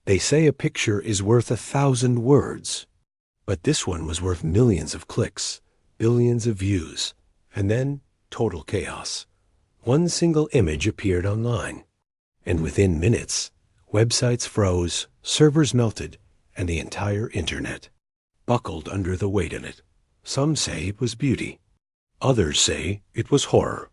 They say a picture is worth 1,000 words, but this one was worth millions of clicks, billions of views, and then total chaos. One single image appeared online, and within minutes, websites froze, servers melted, and the entire internet buckled under the weight of it. Some say it was beauty. Others say it was horror.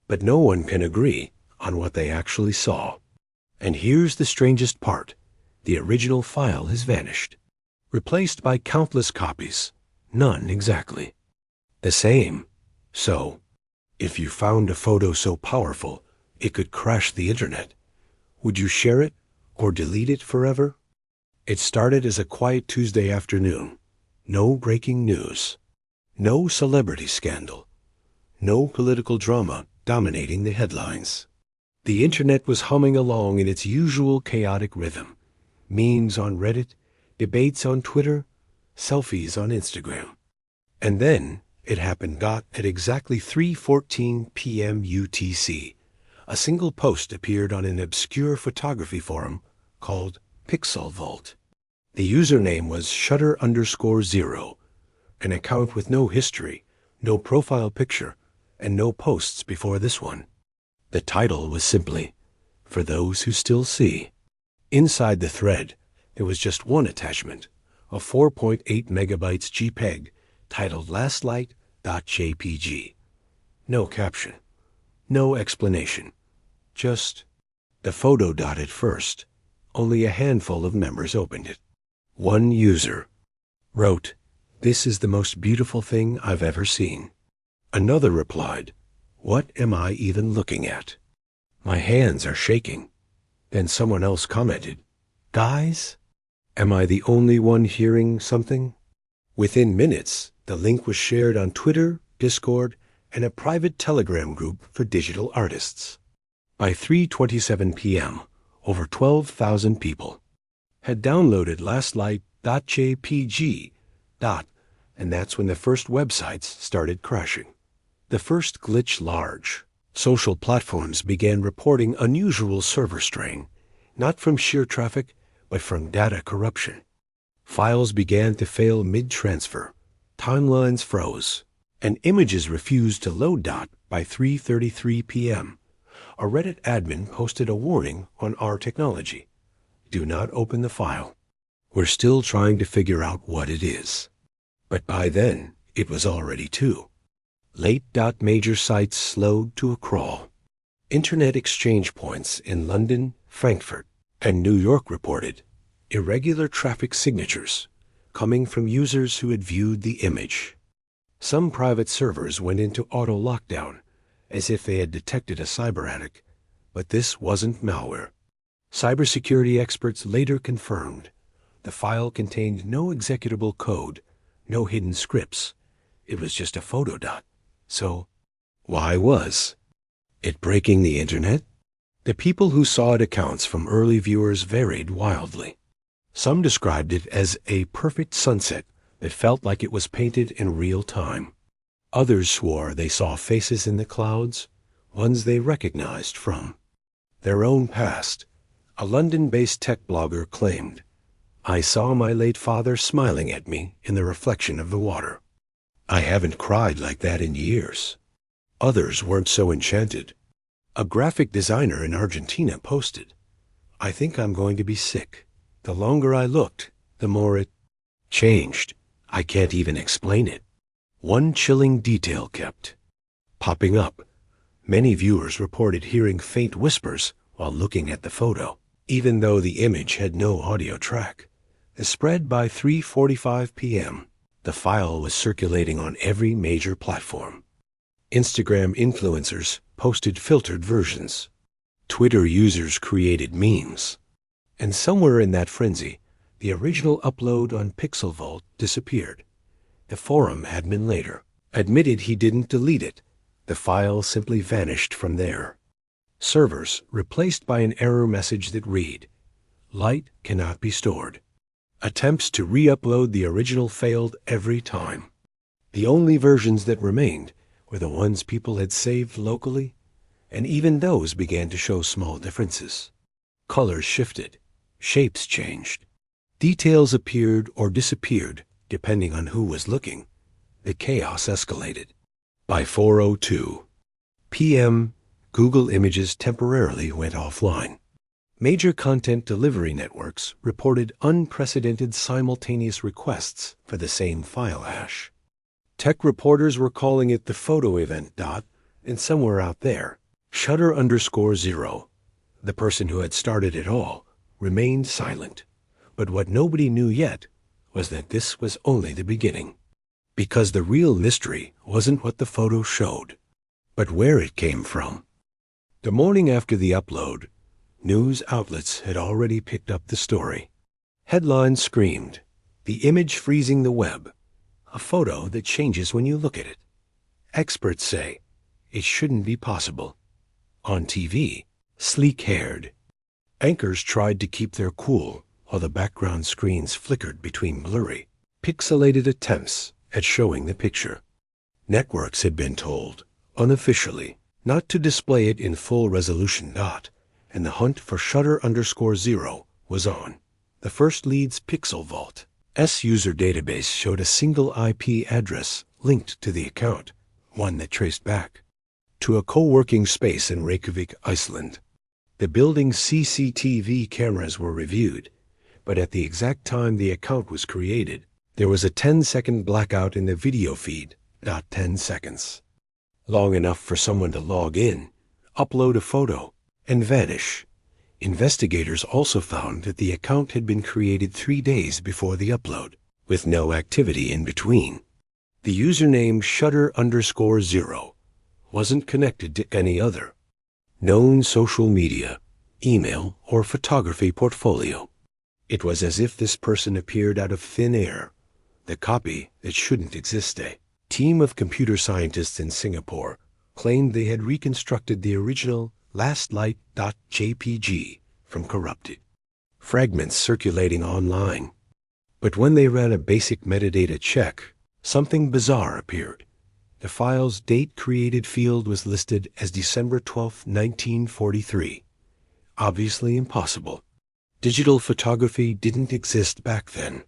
But no one can agree on what they actually saw. And here's the strangest part. The original file has vanished, replaced by countless copies, none exactly the same. So, if you found a photo so powerful it could crash the internet, would you share it or delete it forever? It started as a quiet Tuesday afternoon. No breaking news, no celebrity scandal, no political drama dominating the headlines. The internet was humming along in its usual chaotic rhythm. Memes on Reddit, debates on Twitter, selfies on Instagram. And then it happened at exactly 3:14 p.m. UTC. A single post appeared on an obscure photography forum called Pixel Vault. The username was Shutter_0, an account with no history, no profile picture, and no posts before this one. The title was simply, "For Those Who Still See." Inside the thread, there was just one attachment, a 4.8 megabytes JPEG titled lastlight.jpg. No caption, no explanation, just the photo dot at first. Only a handful of members opened it. One user wrote, "This is the most beautiful thing I've ever seen." Another replied, "What am I even looking at? My hands are shaking." Then someone else commented, "Guys, am I the only one hearing something?" Within minutes, the link was shared on Twitter, Discord, and a private Telegram group for digital artists. By 3:27 p.m., over 12,000 people had downloaded lastlight.jpg. And that's when the first websites started crashing. The first glitch large. Social platforms began reporting unusual server strain, not from sheer traffic, but from data corruption. Files began to fail mid-transfer, timelines froze, and images refused to load. By 3:33 p.m., a Reddit admin posted a warning on our technology. Do not open the file. We're still trying to figure out what it is. But by then, it was already too late. Major sites slowed to a crawl. Internet exchange points in London, Frankfurt, and New York reported irregular traffic signatures coming from users who had viewed the image. Some private servers went into auto lockdown as if they had detected a cyber attack, but this wasn't malware. Cybersecurity experts later confirmed the file contained no executable code, no hidden scripts. It was just a photo dot. So, why was it breaking the internet? The people who saw it accounts from early viewers varied wildly. Some described it as a perfect sunset that felt like it was painted in real time. Others swore they saw faces in the clouds, ones they recognized from their own past. A London-based tech blogger claimed, "I saw my late father smiling at me in the reflection of the water. I haven't cried like that in years." Others weren't so enchanted. A graphic designer in Argentina posted, "I think I'm going to be sick. The longer I looked, the more it changed. I can't even explain it." One chilling detail kept popping up. Many viewers reported hearing faint whispers while looking at the photo, even though the image had no audio track. The spread by 3:45 p.m., the file was circulating on every major platform. Instagram influencers posted filtered versions. Twitter users created memes. And somewhere in that frenzy, the original upload on Pixel Vault disappeared. The forum admin later admitted he didn't delete it. The file simply vanished from there. Servers replaced by an error message that read, "Light cannot be stored." Attempts to re-upload the original failed every time. The only versions that remained were the ones people had saved locally, and even those began to show small differences. Colors shifted, Shapes changed. Details appeared or disappeared, depending on who was looking. The chaos escalated. By 4:02 p.m., Google Images temporarily went offline. Major content delivery networks reported unprecedented simultaneous requests for the same file hash. Tech reporters were calling it the photo event. And somewhere out there, Shutter_0, the person who had started it all, remained silent. But what nobody knew yet was that this was only the beginning. Because the real mystery wasn't what the photo showed, but where it came from. The morning after the upload, news outlets had already picked up the story. Headlines screamed, "The image freezing the web. A photo that changes when you look at it. Experts say it shouldn't be possible." On TV, sleek-haired. Anchors tried to keep their cool while the background screens flickered between blurry, pixelated attempts at showing the picture. Networks had been told, unofficially, not to display it in full resolution. And the hunt for Shutter_0 was on. The First Lead's Pixel Vault's user database showed a single IP address linked to the account, one that traced back to a co-working space in Reykjavik, Iceland. The building's CCTV cameras were reviewed, but at the exact time the account was created, there was a 10-second blackout in the video feed. 10 seconds. Long enough for someone to log in, upload a photo, and vanish. Investigators also found that the account had been created 3 days before the upload, with no activity in between. The username Shutter_0 wasn't connected to any other known social media, email, or photography portfolio. It was as if this person appeared out of thin air, the copy that shouldn't exist. A team of computer scientists in Singapore claimed they had reconstructed the original lastlight.jpg from corrupted fragments circulating online. But when they ran a basic metadata check, something bizarre appeared. The file's date created field was listed as December 12, 1943. Obviously impossible. Digital photography didn't exist back then.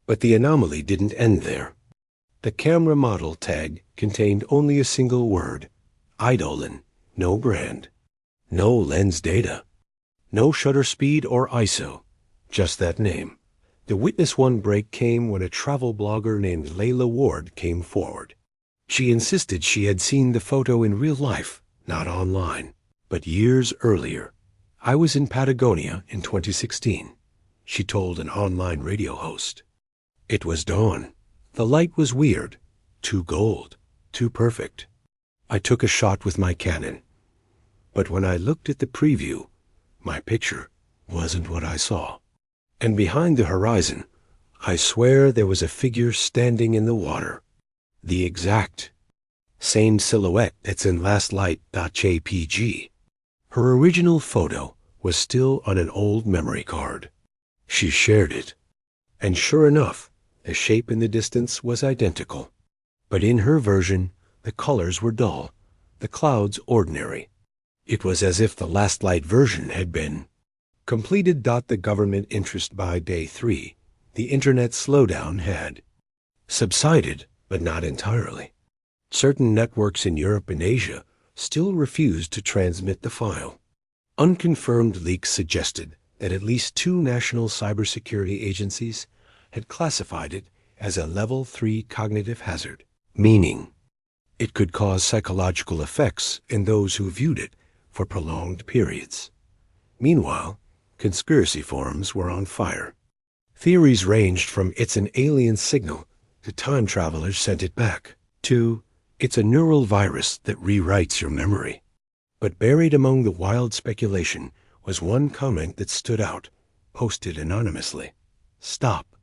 But the anomaly didn't end there. The camera model tag contained only a single word, Eidolon, no brand. No lens data. No shutter speed or ISO. Just that name. The Witness One break came when a travel blogger named Layla Ward came forward. She insisted she had seen the photo in real life, not online. But years earlier, I was in Patagonia in 2016, she told an online radio host. It was dawn. The light was weird. Too gold. Too perfect. I took a shot with my Canon. But when I looked at the preview, my picture wasn't what I saw. And behind the horizon, I swear there was a figure standing in the water. The exact same silhouette that's in lastlight.jpg. Her original photo was still on an old memory card. She shared it. And sure enough, the shape in the distance was identical. But in her version, the colors were dull, the clouds ordinary. It was as if the Last Light version had been completed. The government interest by day 3, the internet slowdown had subsided, but not entirely. Certain networks in Europe and Asia still refused to transmit the file. Unconfirmed leaks suggested that at least 2 national cybersecurity agencies had classified it as a level 3 cognitive hazard, meaning it could cause psychological effects in those who viewed it for prolonged periods. Meanwhile, conspiracy forums were on fire. Theories ranged from "it's an alien signal" to "time travelers sent it back" to "it's a neural virus that rewrites your memory." But buried among the wild speculation was one comment that stood out, posted anonymously. "Stop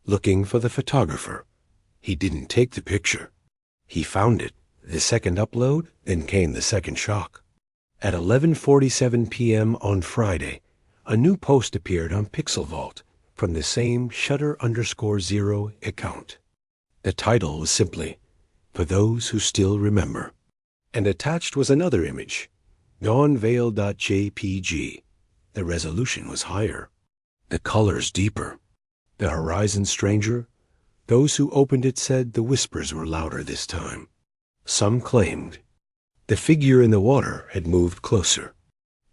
looking for the photographer. He didn't take the picture. He found it." The second upload, then came the second shock. At 11:47 p.m. on Friday, a new post appeared on Pixel Vault from the same Shutter_0 account. The title was simply, "For Those Who Still Remember." And attached was another image, dawnveil.jpg. The resolution was higher. the colors deeper, the horizon stranger. Those who opened it said the whispers were louder this time. Some claimed the figure in the water had moved closer,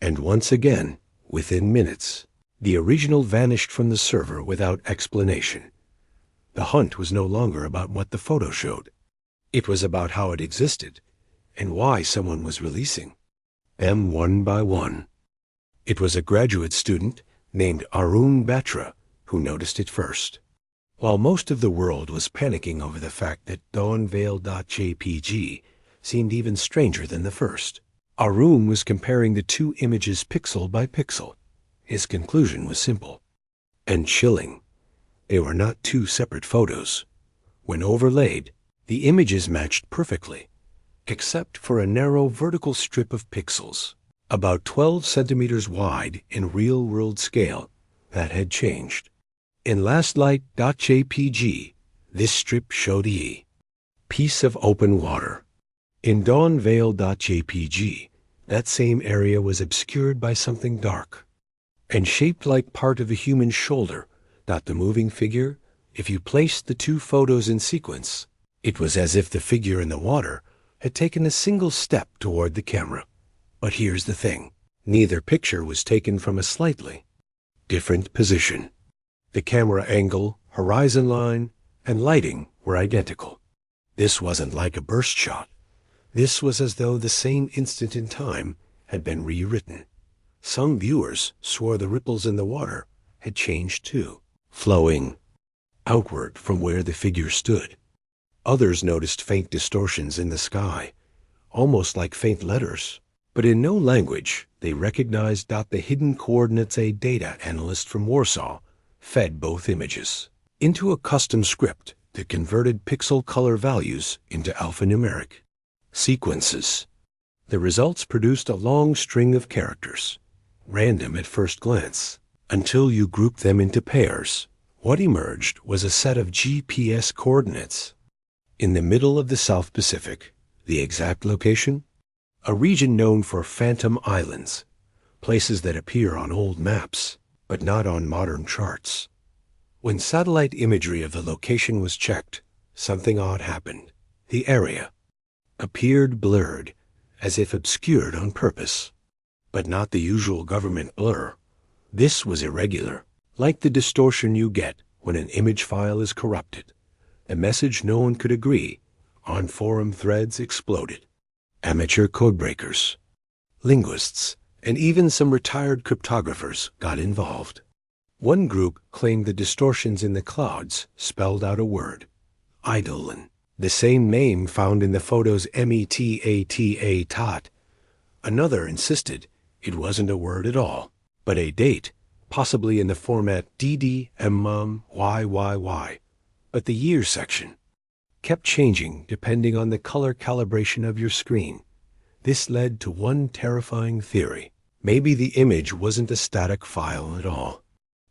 and once again, within minutes, the original vanished from the server without explanation. The hunt was no longer about what the photo showed. It was about how it existed and why someone was releasing them one by one. It was a graduate student named Arun Batra who noticed it first. While most of the world was panicking over the fact that dawnveil.jpg seemed even stranger than the first, Arun was comparing the two images pixel by pixel. His conclusion was simple and chilling. They were not two separate photos. When overlaid, the images matched perfectly, except for a narrow vertical strip of pixels, about 12 centimeters wide in real-world scale, that had changed. In lastlight.jpg, this strip showed a piece of open water. In dawnveil.jpg, that same area was obscured by something dark and shaped like part of a human shoulder, not the moving figure. If you placed the two photos in sequence, it was as if the figure in the water had taken a single step toward the camera. But here's the thing. Neither picture was taken from a slightly different position. The camera angle, horizon line, and lighting were identical. This wasn't like a burst shot. This was as though the same instant in time had been rewritten. Some viewers swore the ripples in the water had changed too, flowing outward from where the figure stood. Others noticed faint distortions in the sky, almost like faint letters. But in no language they recognized the hidden coordinates a data analyst from Warsaw fed both images into a custom script that converted pixel color values into alphanumeric sequences. The results produced a long string of characters, random at first glance, until you grouped them into pairs. What emerged was a set of GPS coordinates. In the middle of the South Pacific, the exact location? A region known for phantom islands, places that appear on old maps, but not on modern charts. When satellite imagery of the location was checked, something odd happened. The area appeared blurred, as if obscured on purpose, but not the usual government blur. This was irregular, like the distortion you get when an image file is corrupted. A message no one could agree on forum threads exploded. Amateur codebreakers, linguists, and even some retired cryptographers got involved. One group claimed the distortions in the clouds spelled out a word, Eidolon, the same name found in the photo's METATA tot. Another insisted it wasn't a word at all, but a date, possibly in the format DDMMYYY. But the year section kept changing depending on the color calibration of your screen. This led to one terrifying theory. Maybe the image wasn't a static file at all.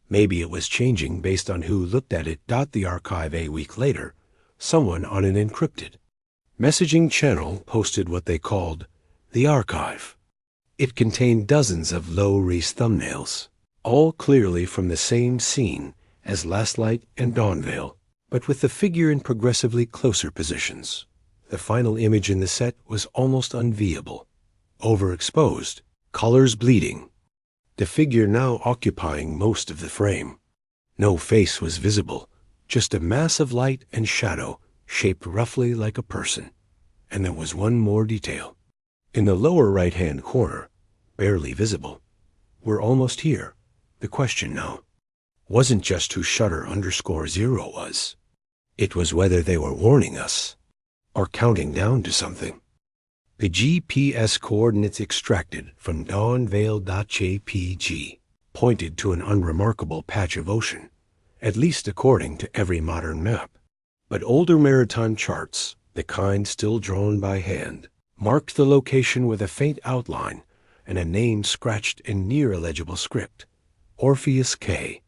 Maybe it was changing based on who looked at it. The archive a week later, someone on an encrypted messaging channel posted what they called the archive. It contained dozens of low-res thumbnails, all clearly from the same scene as Last Light and Dawnveil, but with the figure in progressively closer positions. The final image in the set was almost unviewable, overexposed, colors bleeding, the figure now occupying most of the frame. No face was visible, just a mass of light and shadow shaped roughly like a person. And there was one more detail. In the lower right-hand corner, barely visible, we're almost here. The question now wasn't just who Shutter_0 was. It was whether they were warning us or counting down to something. The GPS coordinates extracted from dawnveil.jpg pointed to an unremarkable patch of ocean, at least according to every modern map. But older maritime charts, the kind still drawn by hand, marked the location with a faint outline and a name scratched in near illegible script, Orpheus K.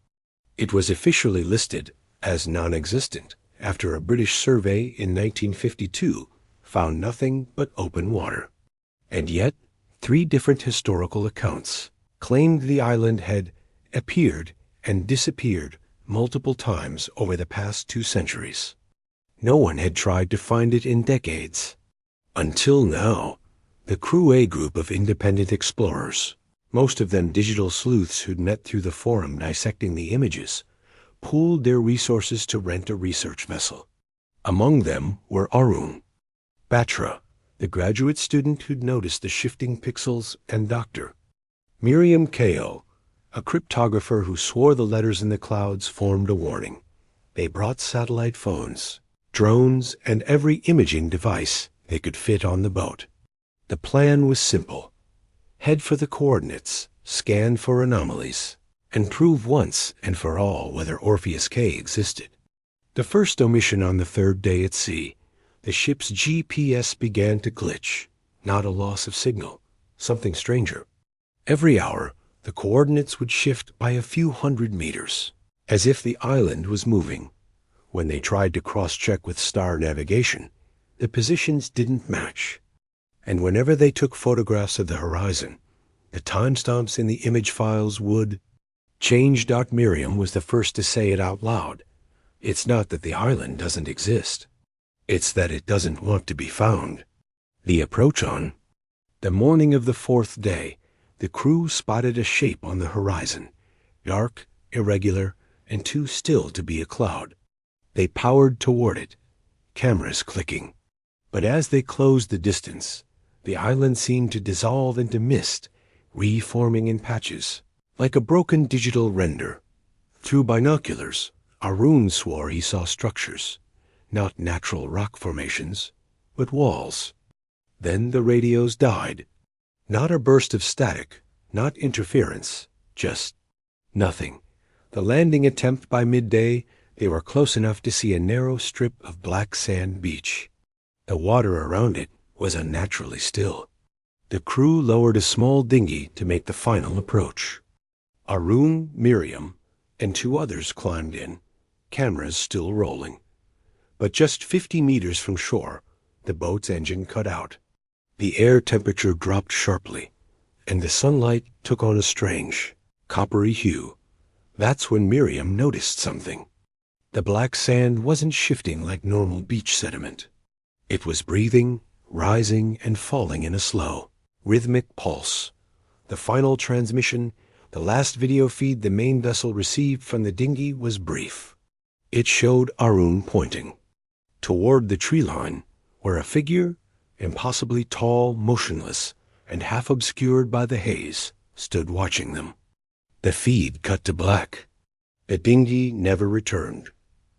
It was officially listed as non-existent after a British survey in 1952 found nothing but open water. And yet, 3 different historical accounts claimed the island had appeared and disappeared multiple times over the past 2 centuries. No one had tried to find it in decades. Until now, the Crew A group of independent explorers, most of them digital sleuths who'd met through the forum dissecting the images, pooled their resources to rent a research vessel. Among them were Arun, Batra, the graduate student who'd noticed the shifting pixels, and Dr. Miriam Kao, a cryptographer who swore the letters in the clouds formed a warning. They brought satellite phones, drones, and every imaging device they could fit on the boat. The plan was simple. Head for the coordinates, scan for anomalies, and prove once and for all whether Orpheus K existed. The first omission on the 3rd day at sea, the ship's GPS began to glitch, not a loss of signal, something stranger. Every hour, the coordinates would shift by a few hundred meters, as if the island was moving. When they tried to cross-check with star navigation, the positions didn't match. And whenever they took photographs of the horizon, the timestamps in the image files would change. Miriam was the first to say it out loud. It's not that the island doesn't exist. It's that it doesn't want to be found. The approach on. The morning of the 4th day, the crew spotted a shape on the horizon, dark, irregular, and too still to be a cloud. They powered toward it, cameras clicking. But as they closed the distance, the island seemed to dissolve into mist, reforming in patches, like a broken digital render. Through binoculars, Arun swore he saw structures, not natural rock formations, but walls. Then the radios died. Not a burst of static, not interference, just nothing. The landing attempt by midday, they were close enough to see a narrow strip of black sand beach. The water around it was unnaturally still. The crew lowered a small dinghy to make the final approach. Arun, Miriam, and 2 others climbed in, cameras still rolling. But just 50 meters from shore, the boat's engine cut out. The air temperature dropped sharply, and the sunlight took on a strange, coppery hue. That's when Miriam noticed something. The black sand wasn't shifting like normal beach sediment. It was breathing, rising, and falling in a slow, rhythmic pulse. The final transmission, the last video feed the main vessel received from the dinghy, was brief. It showed Arun pointing toward the tree line, where a figure, impossibly tall, motionless, and half obscured by the haze, stood watching them. The feed cut to black. The dinghy never returned.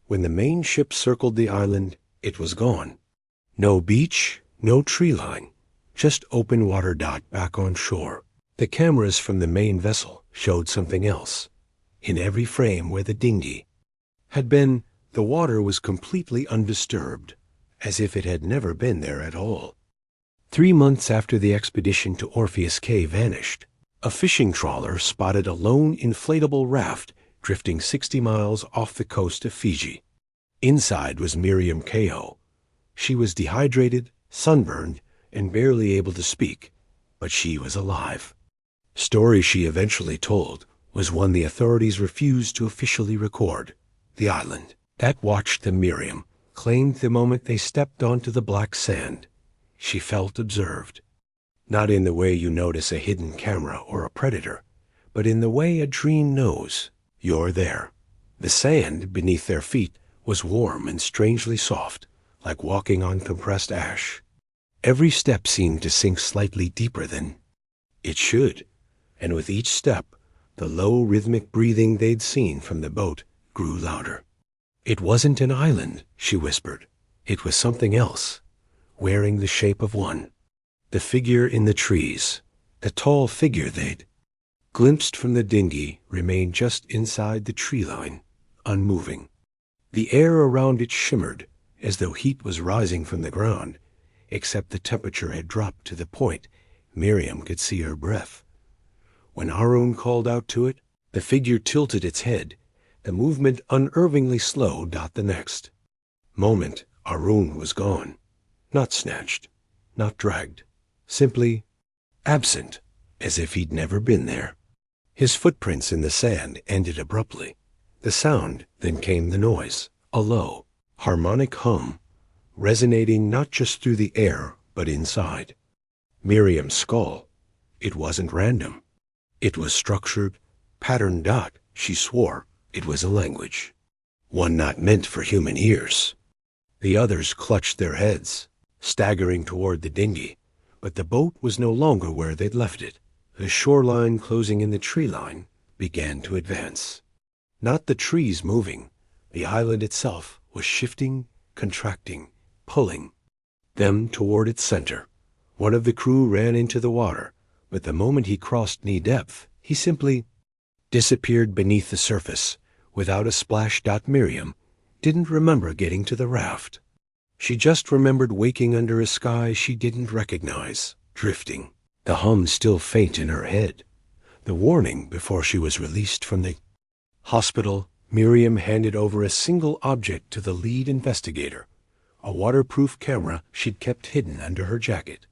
When the main ship circled the island, it was gone. No beach, no tree line, just open water. Back on shore, the cameras from the main vessel showed something else. In every frame where the dinghy had been, the water was completely undisturbed, as if it had never been there at all. 3 months after the expedition to Orpheus K vanished, a fishing trawler spotted a lone inflatable raft drifting 60 miles off the coast of Fiji. Inside was Miriam Kao. She was dehydrated, sunburned, and barely able to speak, but she was alive. Story she eventually told was one the authorities refused to officially record. The island that watched the Miriam claimed the moment they stepped onto the black sand, she felt observed. Not in the way you notice a hidden camera or a predator, but in the way a dream knows you're there. The sand beneath their feet was warm and strangely soft, like walking on compressed ash. Every step seemed to sink slightly deeper than it should, and with each step, the low rhythmic breathing they'd seen from the boat grew louder. It wasn't an island, she whispered. It was something else, wearing the shape of one. The figure in the trees, the tall figure they'd glimpsed from the dinghy, remained just inside the tree line, unmoving. The air around it shimmered, as though heat was rising from the ground, except the temperature had dropped to the point Miriam could see her breath. When Arun called out to it, the figure tilted its head, the movement unervingly slow. The next moment, Arun was gone. Not snatched, not dragged, simply absent, as if he'd never been there. His footprints in the sand ended abruptly. The sound, then came the noise, a low, harmonic hum, resonating not just through the air, but inside. Miriam's skull. It wasn't random. It was structured, patterned out. She swore it was a language, one not meant for human ears. The others clutched their heads, staggering toward the dinghy, but the boat was no longer where they'd left it. The shoreline closing in the tree line began to advance. Not the trees moving. The island itself was shifting, contracting, pulling them toward its center. One of the crew ran into the water, but the moment he crossed knee depth, he simply disappeared beneath the surface without a splash. Miriam didn't remember getting to the raft. She just remembered waking under a sky she didn't recognize, drifting, the hum still faint in her head. The warning before she was released from the hospital. Miriam handed over a single object to the lead investigator, a waterproof camera she'd kept hidden under her jacket.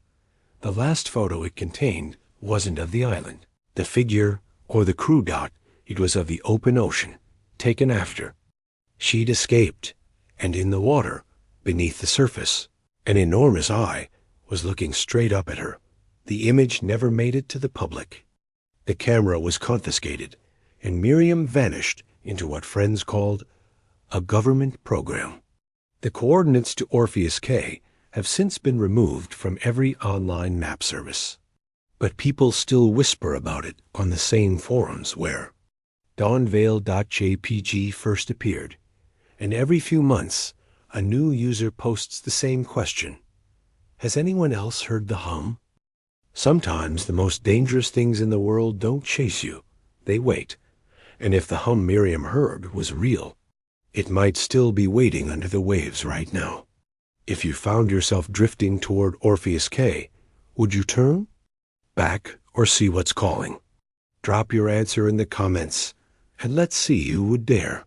The last photo it contained wasn't of the island, the figure, or the crew. It was of the open ocean, taken after she'd escaped, and in the water, beneath the surface, an enormous eye was looking straight up at her. The image never made it to the public. The camera was confiscated, and Miriam vanished into what friends called a government program. The coordinates to Orpheus K have since been removed from every online map service. But people still whisper about it on the same forums where dawnvale.jpg first appeared, and every few months a new user posts the same question. Has anyone else heard the hum? Sometimes the most dangerous things in the world don't chase you. They wait. And if the hum Miriam heard was real, it might still be waiting under the waves right now. If you found yourself drifting toward Orpheus K, would you turn back or see what's calling? Drop your answer in the comments, and let's see who would dare.